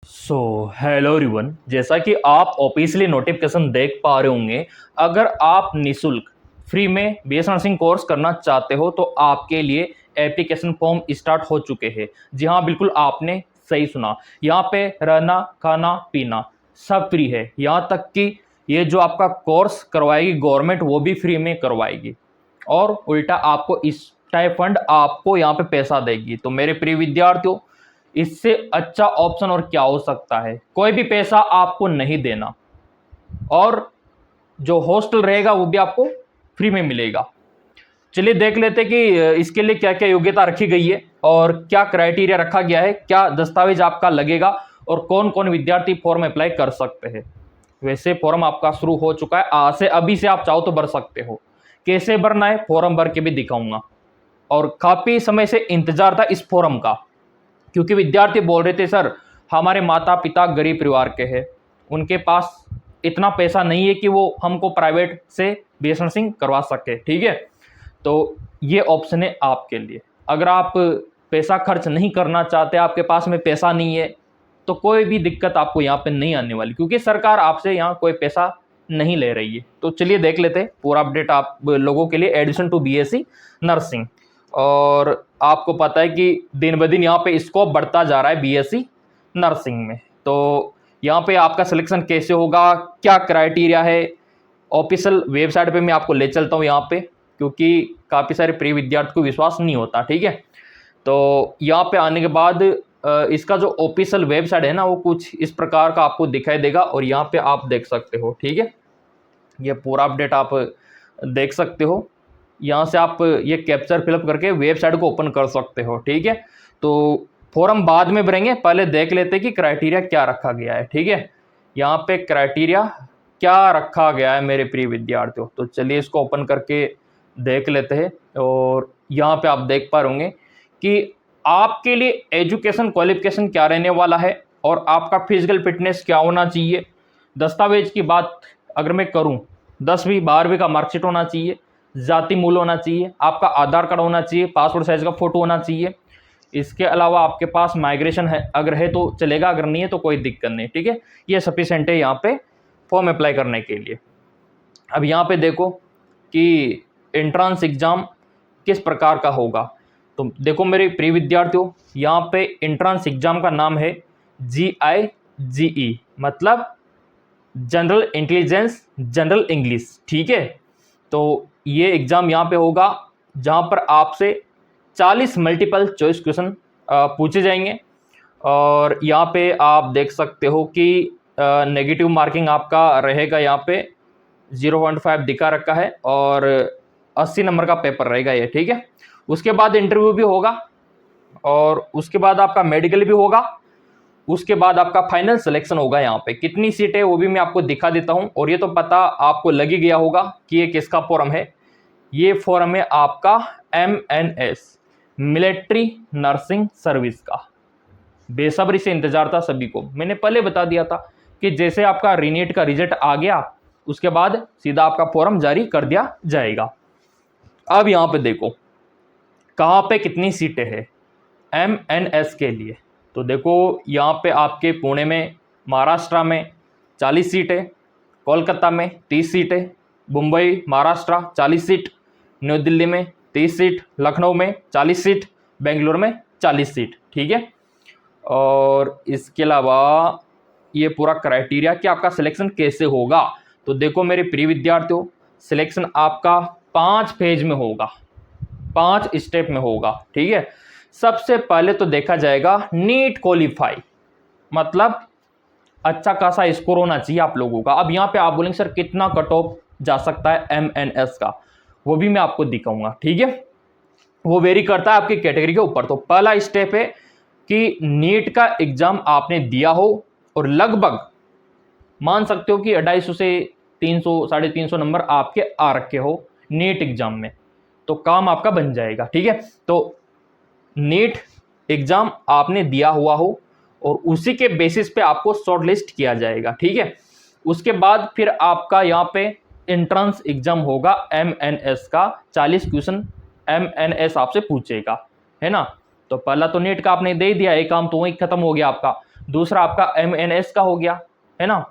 So hello everyone, जैसा कि आप ऑफिशियली नोटिफिकेशन देख पा रहे होंगे, अगर आप निशुल्क फ्री में बीएससी नर्सिंग कोर्स करना चाहते हो तो आपके लिए एप्लीकेशन फॉर्म स्टार्ट हो चुके हैं। जी हाँ, बिल्कुल आपने सही सुना। यहाँ पे रहना खाना पीना सब फ्री है। यहाँ तक कि ये जो आपका कोर्स करवाएगी गवर्नमेंट वो भी फ्री में करवाएगी और उल्टा आपको स्टाइपेंड आपको यहाँ पे पैसा देगी। तो मेरे प्रिय विद्यार्थियों, इससे अच्छा ऑप्शन और क्या हो सकता है। कोई भी पैसा आपको नहीं देना और जो हॉस्टल रहेगा वो भी आपको फ्री में मिलेगा। चलिए देख लेते हैं कि इसके लिए क्या क्या योग्यता रखी गई है और क्या क्राइटेरिया रखा गया है, क्या दस्तावेज आपका लगेगा और कौन कौन विद्यार्थी फॉर्म अप्लाई कर सकते हैं। वैसे फॉर्म आपका शुरू हो चुका है, आज से अभी से आप चाहो तो भर सकते हो। कैसे भरना है फॉर्म भर के भी दिखाऊंगा। और काफी समय से इंतजार था इस फॉर्म का, क्योंकि विद्यार्थी बोल रहे थे सर हमारे माता पिता गरीब परिवार के हैं, उनके पास इतना पैसा नहीं है कि वो हमको प्राइवेट से बीएससी नर्सिंग करवा सके। ठीक है, तो ये ऑप्शन है आपके लिए। अगर आप पैसा खर्च नहीं करना चाहते, आपके पास में पैसा नहीं है, तो कोई भी दिक्कत आपको यहाँ पे नहीं आने वाली, क्योंकि सरकार आपसे यहाँ कोई पैसा नहीं ले रही है। तो चलिए देख लेते हैं पूरा अपडेट आप लोगों के लिए एडमिशन टू बीएससी नर्सिंग। और आपको पता है कि दिन ब दिन यहाँ पे स्कोप बढ़ता जा रहा है बीएससी नर्सिंग में। तो यहाँ पे आपका सिलेक्शन कैसे होगा, क्या क्राइटेरिया है, ऑफिशियल वेबसाइट पे मैं आपको ले चलता हूँ यहाँ पे, क्योंकि काफ़ी सारे प्रिय विद्यार्थी को विश्वास नहीं होता। ठीक है, तो यहाँ पे आने के बाद इसका जो ऑफिशियल वेबसाइट है ना वो कुछ इस प्रकार का आपको दिखाई देगा और यहाँ पे आप देख सकते हो। ठीक है, ये पूरा अपडेट आप देख सकते हो। यहाँ से आप ये कैप्चर फिलअप करके वेबसाइट को ओपन कर सकते हो। ठीक है, तो फॉर्म बाद में भरेंगे, पहले देख लेते हैं कि क्राइटेरिया क्या रखा गया है। ठीक है, यहाँ पे क्राइटेरिया क्या रखा गया है मेरे प्रिय विद्यार्थियों। तो चलिए इसको ओपन करके देख लेते हैं। और यहाँ पे आप देख पा रहे कि आपके लिए एजुकेशन क्वालिफिकेशन क्या रहने वाला है और आपका फिजिकल फिटनेस क्या होना चाहिए। दस्तावेज की बात अगर मैं करूँ, 10वीं 12वीं का मार्कशीट होना चाहिए, जाति मूल होना चाहिए, आपका आधार कार्ड होना चाहिए, पासपोर्ट साइज का फोटो होना चाहिए। इसके अलावा आपके पास माइग्रेशन है, अगर है तो चलेगा, अगर नहीं है तो कोई दिक्कत नहीं। ठीक है, ये सफिशेंट है यहाँ पे फॉर्म अप्लाई करने के लिए। अब यहाँ पे देखो कि एंट्रेंस एग्जाम किस प्रकार का होगा। तो देखो मेरे प्रिय विद्यार्थियों, यहाँ पे एंट्रेंस एग्जाम का नाम है GIGE, मतलब जनरल इंटेलिजेंस जनरल इंग्लिश। ठीक है, तो ये एग्ज़ाम यहाँ पे होगा जहाँ पर आपसे 40 मल्टीपल चॉइस क्वेश्चन पूछे जाएंगे। और यहाँ पे आप देख सकते हो कि नेगेटिव मार्किंग आपका रहेगा, यहाँ पे 0.5 दिखा रखा है और 80 नंबर का पेपर रहेगा ये। ठीक है, उसके बाद इंटरव्यू भी होगा और उसके बाद आपका मेडिकल भी होगा, उसके बाद आपका फाइनल सिलेक्शन होगा। यहाँ पे कितनी सीट है वो भी मैं आपको दिखा देता हूँ। और ये तो पता आपको लग ही गया होगा कि ये किसका फॉर्म है। ये फॉर्म है आपका MNS मिलिट्री नर्सिंग सर्विस का। बेसब्री से इंतजार था सभी को। मैंने पहले बता दिया था कि जैसे आपका रीनीट का रिजल्ट आ गया उसके बाद सीधा आपका फॉर्म जारी कर दिया जाएगा। अब यहाँ पे देखो कहाँ पे कितनी सीटें हैं MNS के लिए। तो देखो यहाँ पे आपके पुणे में महाराष्ट्र में 40 सीट है, कोलकाता में 30 सीट है, मुंबई महाराष्ट्र 40 सीट, न्यू दिल्ली में 30 सीट, लखनऊ में 40 सीट, बेंगलुरु में 40 सीट। ठीक है, और इसके अलावा ये पूरा क्राइटेरिया कि आपका सिलेक्शन कैसे होगा। तो देखो मेरे प्रिय विद्यार्थियों, सिलेक्शन आपका 5 फेज में होगा, 5 स्टेप में होगा। ठीक है, सबसे पहले तो देखा जाएगा नीट क्वालिफाई, मतलब अच्छा खासा स्कोर होना चाहिए आप लोगों का। अब यहाँ पे आप बोलेंगे सर कितना कट ऑफ जा सकता है MNS का, वो भी मैं आपको दिखाऊंगा। ठीक है, वो वेरी करता है आपकी कैटेगरी के ऊपर। तो पहला स्टेप है कि नीट का एग्जाम आपने दिया हो और लगभग मान सकते हो कि 250 से 300 350 नंबर आपके आ रखे हो नीट एग्जाम में, तो काम आपका बन जाएगा। ठीक है, तो नीट एग्जाम आपने दिया हुआ हो और उसी के बेसिस पे आपको शॉर्ट लिस्ट किया जाएगा। ठीक है, उसके बाद फिर आपका यहाँ पे एंट्रेंस एग्जाम होगा MNS का। 40 क्वेश्चन MNS आपसे पूछेगा, है ना। तो पहला तो नीट का आपने दे दिया, एक काम तो वही खत्म हो गया आपका। दूसरा आपका MNS का हो गया, है ना,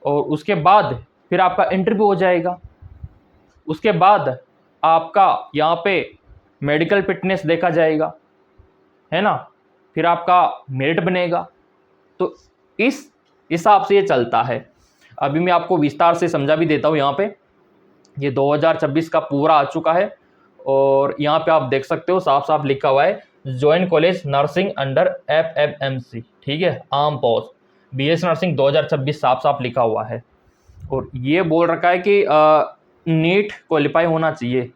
और उसके बाद फिर आपका इंटरव्यू हो जाएगा। उसके बाद आपका यहाँ पे मेडिकल फिटनेस देखा जाएगा, है ना, फिर आपका मेरिट बनेगा। तो इस हिसाब से ये चलता है। अभी मैं आपको विस्तार से समझा भी देता हूँ। यहाँ पे ये 2026 का पूरा आ चुका है और यहाँ पे आप देख सकते हो साफ साफ लिखा हुआ है join college nursing under FMMC, ठीक है, आम पोस्ट BS नर्सिंग 2026 साफ साफ लिखा हुआ है। और ये बोल रखा है कि नीट क्वालिफाई होना चाहिए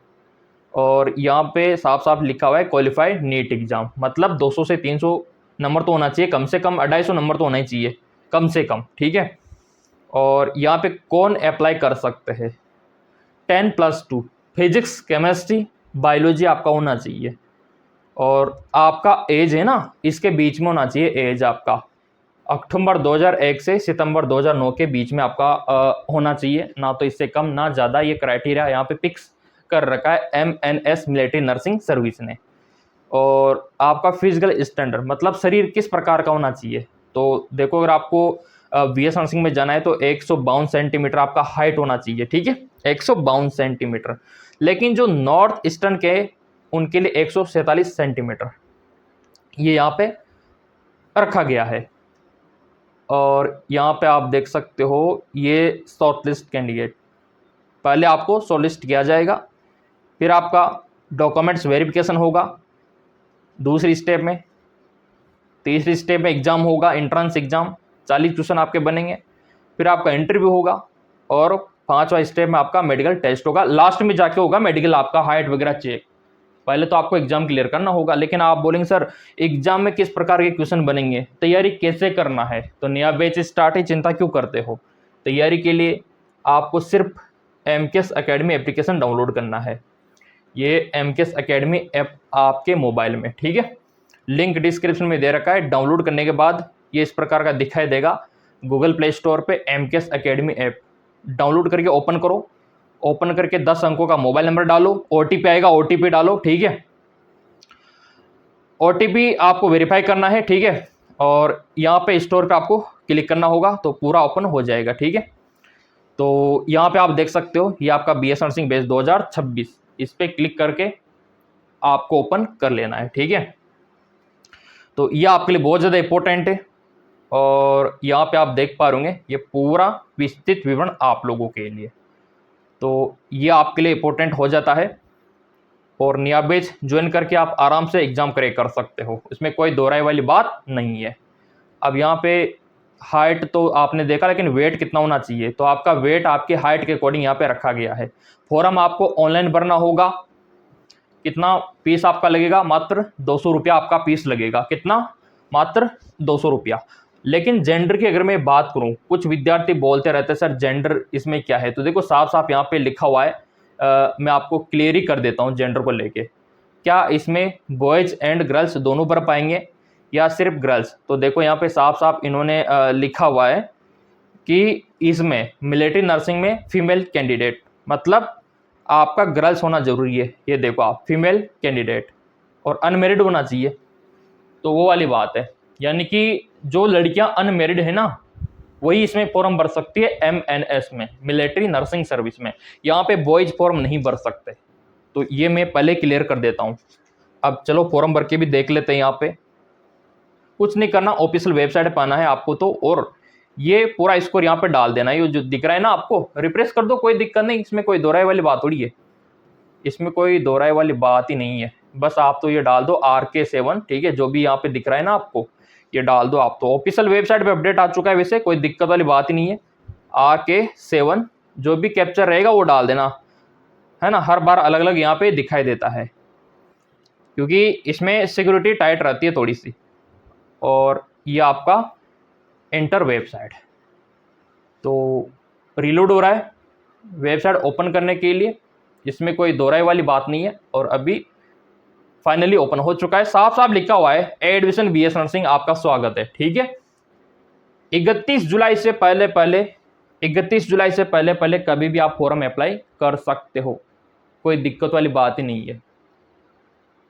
और यहाँ पे साफ साफ लिखा हुआ है क्वालिफाइड नीट एग्जाम, मतलब 200 से 300 नंबर तो होना चाहिए, कम से कम 250 नंबर तो होना ही चाहिए कम से कम, ठीक है। और यहाँ पे कौन अप्लाई कर सकते हैं, 10+2 फिजिक्स केमिस्ट्री बायोलॉजी आपका होना चाहिए और आपका एज है ना इसके बीच में होना चाहिए। एज आपका अक्टूबर 2001 से सितंबर 2009 के बीच में आपका होना चाहिए, ना तो इससे कम ना ज़्यादा। ये क्राइटेरिया यहाँ पे फिक्स कर रखा है MNS मिलिट्री नर्सिंग सर्विस ने। और आपका फिजिकल स्टैंडर्ड मतलब शरीर किस प्रकार का होना चाहिए, तो देखो अगर आपको BS नर्सिंग में जाना है तो 152 सेंटीमीटर आपका हाइट होना चाहिए, ठीक है, 152 सेंटीमीटर। लेकिन जो नॉर्थ ईस्टर्न के उनके लिए 147 सेंटीमीटर ये यहाँ पे रखा गया है। और यहाँ पे आप देख सकते हो ये शॉर्ट लिस्ट कैंडिडेट, पहले आपको शॉर्ट लिस्ट किया जाएगा, फिर आपका डॉक्यूमेंट्स वेरिफिकेशन होगा दूसरी स्टेप में, तीसरी स्टेप में एग्जाम होगा, एंट्रेंस एग्जाम, 40 क्वेश्चन आपके बनेंगे, फिर आपका इंटरव्यू होगा और 5वां स्टेप में आपका मेडिकल टेस्ट होगा। लास्ट में जाके होगा मेडिकल आपका हाइट वगैरह चेक। पहले तो आपको एग्जाम क्लियर करना होगा। लेकिन आप बोलेंगे सर एग्जाम में किस प्रकार के क्वेश्चन बनेंगे, तैयारी कैसे करना है, तो नया बैच स्टार्ट है, चिंता क्यों करते हो। तैयारी के लिए आपको सिर्फ MKS अकेडमी एप्लीकेशन डाउनलोड करना है। ये MKS अकेडमी ऐप आपके मोबाइल में, ठीक है, लिंक डिस्क्रिप्शन में दे रखा है। डाउनलोड करने के बाद ये इस प्रकार का दिखाई देगा गूगल प्ले स्टोर पे MKS अकेडमी ऐप। डाउनलोड करके ओपन करो, ओपन करके 10 अंकों का मोबाइल नंबर डालो, OTP आएगा, OTP डालो, ठीक है। OTP आपको वेरीफाई करना है, ठीक है, और यहाँ पे स्टोर पे आपको क्लिक करना होगा तो पूरा ओपन हो जाएगा, ठीक है। तो यहाँ पे आप देख सकते हो ये आपका BS नर्सिंग बैच 2026, इस पर क्लिक करके आपको ओपन कर लेना है, ठीक है। तो ये आपके लिए बहुत ज़्यादा इंपॉर्टेंट है और यहाँ पे आप देख पा रहे ये पूरा विस्तृत विवरण आप लोगों के लिए, तो ये आपके लिए इंपॉर्टेंट हो जाता है। और नया बैच ज्वाइन करके आप आराम से एग्जाम क्रैक कर सकते हो, इसमें कोई दोहराई वाली बात नहीं है। अब यहाँ पे हाइट तो आपने देखा, लेकिन वेट कितना होना चाहिए, तो आपका वेट आपकी हाइट के अकॉर्डिंग यहाँ पे रखा गया है। फॉर्म आपको ऑनलाइन भरना होगा। कितना फीस आपका लगेगा, मात्र 200 रुपया आपका फीस लगेगा। कितना, मात्र 200 रुपया। लेकिन जेंडर की अगर मैं बात करूं, कुछ विद्यार्थी बोलते रहते हैं सर जेंडर इसमें क्या है, तो देखो साफ साफ यहाँ पे लिखा हुआ है, मैं आपको क्लियर ही कर देता हूँ जेंडर को लेके। क्या इसमें बॉयज एंड गर्ल्स दोनों भर पाएंगे या सिर्फ गर्ल्स, तो देखो यहाँ पे साफ साफ इन्होंने लिखा हुआ है कि इसमें मिलिट्री नर्सिंग में फीमेल कैंडिडेट, मतलब आपका गर्ल्स होना जरूरी है। ये देखो आप फीमेल कैंडिडेट और अनमेरिड होना चाहिए, तो वो वाली बात है, यानी कि जो लड़कियां अनमेरिड है ना वही इसमें फॉर्म भर सकती है MNS में, मिलिट्री नर्सिंग सर्विस में। यहाँ पे बॉयज फॉर्म नहीं भर सकते, तो ये मैं पहले क्लियर कर देता हूँ। अब चलो फॉर्म भर के भी देख लेते हैं। यहाँ पे कुछ नहीं करना, ऑफिशियल वेबसाइट पर आना है आपको तो, और ये पूरा स्कोर यहाँ पे डाल देना है। ये जो दिख रहा है ना आपको, रिप्रेस कर दो, कोई दिक्कत नहीं, इसमें कोई दोहराई वाली बात थोड़ी है, इसमें कोई दोहराई वाली बात ही नहीं है। बस आप तो ये डाल दो RK7, ठीक है, जो भी यहाँ पे दिख रहा है ना आपको ये डाल दो आप। तो ऑफिशियल वेबसाइट पे अपडेट आ चुका है, वैसे कोई दिक्कत वाली बात ही नहीं है। RK7 जो भी कैप्चर रहेगा वो डाल देना, है ना, हर बार अलग अलग यहाँ पे दिखाई देता है क्योंकि इसमें सिक्योरिटी टाइट रहती है थोड़ी सी। और ये आपका एंटर वेबसाइट, तो रीलोड हो रहा है वेबसाइट ओपन करने के लिए, इसमें कोई दोहराई वाली बात नहीं है। और अभी फाइनली ओपन हो चुका है, साफ साफ लिखा हुआ है एडमिशन BS नर्सिंग आपका स्वागत है, ठीक है। 31 जुलाई से पहले पहले कभी भी आप फॉर्म अप्लाई कर सकते हो, कोई दिक्कत वाली बात ही नहीं है।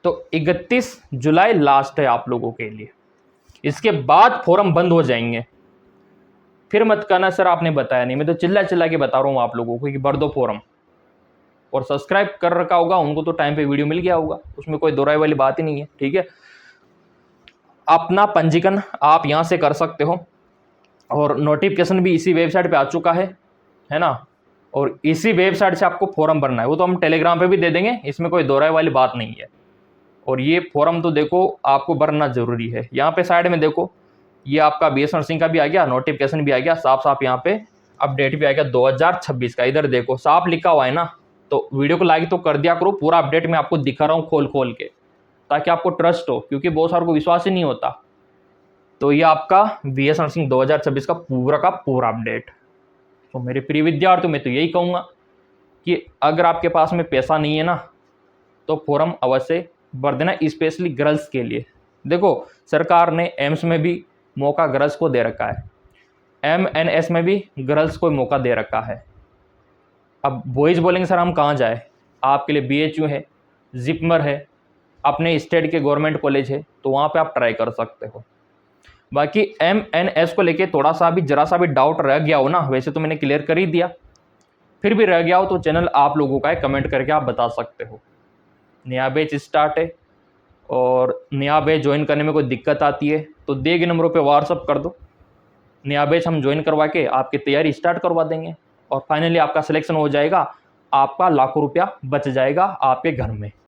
तो 31 जुलाई लास्ट है आप लोगों के लिए। इसके बाद फॉर्म बंद हो जाएंगे। फिर मत कहना सर आपने बताया नहीं, मैं तो चिल्ला चिल्ला के बता रहा हूँ आप लोगों को कि भर दो फॉर्म। और सब्सक्राइब कर रखा होगा उनको तो टाइम पे वीडियो मिल गया होगा, उसमें कोई दोहराई वाली बात ही नहीं है। ठीक है, अपना पंजीकरण आप यहाँ से कर सकते हो और नोटिफिकेशन भी इसी वेबसाइट पे आ चुका है ना। और इसी वेबसाइट से आपको फॉर्म भरना है, वो तो हम टेलीग्राम पे भी दे देंगे, इसमें कोई दोहराई वाली बात नहीं है। और ये फॉर्म तो देखो आपको भरना जरूरी है। यहाँ पे साइड में देखो, ये आपका बीएस नर्सिंग का भी आ गया, नोटिफिकेशन भी आ गया, साफ साफ यहाँ पे अपडेट भी आ गया 2026 का। इधर देखो साफ लिखा हुआ है ना, तो वीडियो को लाइक तो कर दिया करो, पूरा अपडेट मैं आपको दिखा रहा हूँ खोल खोल के, ताकि आपको ट्रस्ट हो, क्योंकि बहुत सारों को विश्वास ही नहीं होता। तो ये आपका बीएस नर्सिंग 2026 का पूरा अपडेट। तो मेरे प्रिय विद्यार्थियों, मैं तो यही कहूँगा कि अगर आपके पास में पैसा नहीं है ना, तो फॉर्म अवश्य भर देना, स्पेशली गर्ल्स के लिए। देखो सरकार ने एम्स में भी मौका गर्ल्स को दे रखा है, एमएनएस में भी गर्ल्स को मौका दे रखा है। अब बॉयज़ बोलेंगे सर हम कहाँ जाए, आपके लिए बीएचयू है, जिपमर है, अपने स्टेट के गवर्नमेंट कॉलेज है, तो वहाँ पे आप ट्राई कर सकते हो। बाकी एमएनएस को लेके थोड़ा सा भी जरा सा भी डाउट रह गया हो ना, वैसे तो मैंने क्लियर कर ही दिया, फिर भी रह गया हो तो चैनल आप लोगों का है, कमेंट करके आप बता सकते हो। नया बैच स्टार्ट है, और नया बैच ज्वाइन करने में कोई दिक्कत आती है तो दिए गए नंबरों पे व्हाट्सअप कर दो, नया बैच हम ज्वाइन करवा के आपकी तैयारी स्टार्ट करवा देंगे, और फाइनली आपका सिलेक्शन हो जाएगा, आपका लाखों रुपया बच जाएगा आपके घर में।